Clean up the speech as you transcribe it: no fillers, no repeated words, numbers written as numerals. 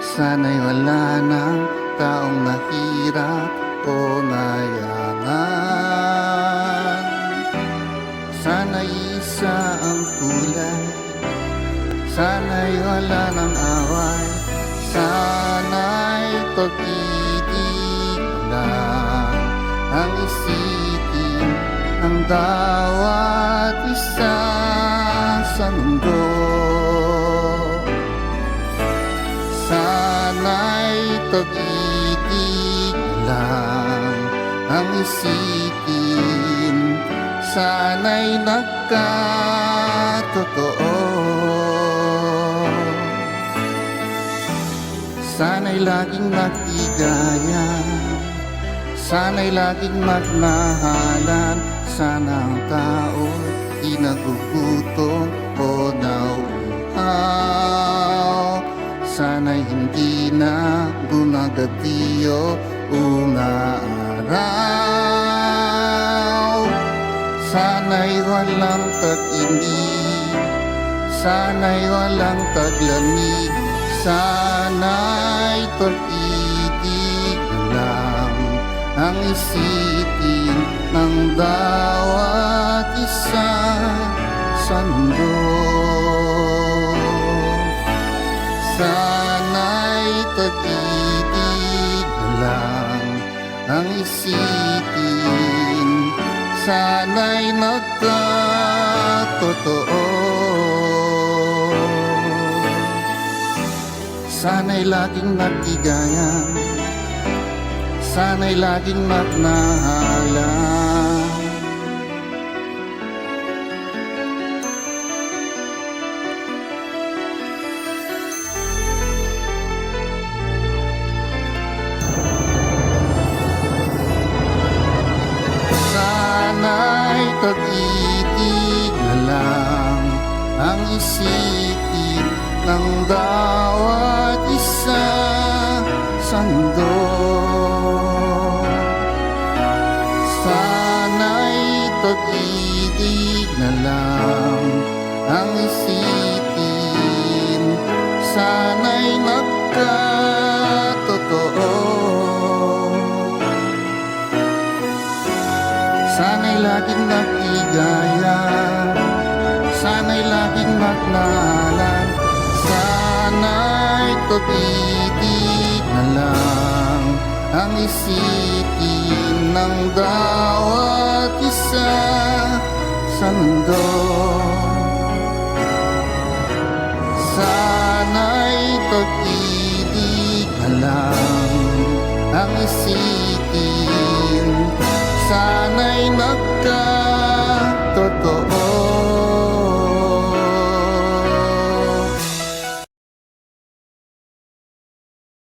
Sana'y wala ng taong nahirap o nayangan. Sana'y isa ang kulay, sana'y wala ng away, sana'y pag-ibig lang ang isipin ng bawat isa sa mundo. Sana'y pag-ibig lang ang isipin, sana'y nagkatotoo. Sana'y laging magtigayan, sana'y laging magmahalan, sana ang tao'y di nagugutom o nauuhaw. Sana'y hindi na gumagatiyo umaraw. Sana'y walang tag-init, sana'y walang taglamig, sana'y pag-ibig lang ang isipin ng bawat isa sa mundo. Sana'y pag-ibig lang ang isipin, sana'y nagkatotoo. Sana'y laging magtigayan, sana'y laging magmahalan. Sana'y pag-ibig na lang ang isipin ng bawat isa sa mundo. Sana'y pag-ibig na lang ang isipin, sana'y nagkatotoo. Sana'y laging magtigayan, sana'y laging magnalan, sana'y pag-ibig na lang ang isipin ng bawat isa sa mundo. Sana'y pag-ibig na lang ang isipin, sana'y nagkatotoo.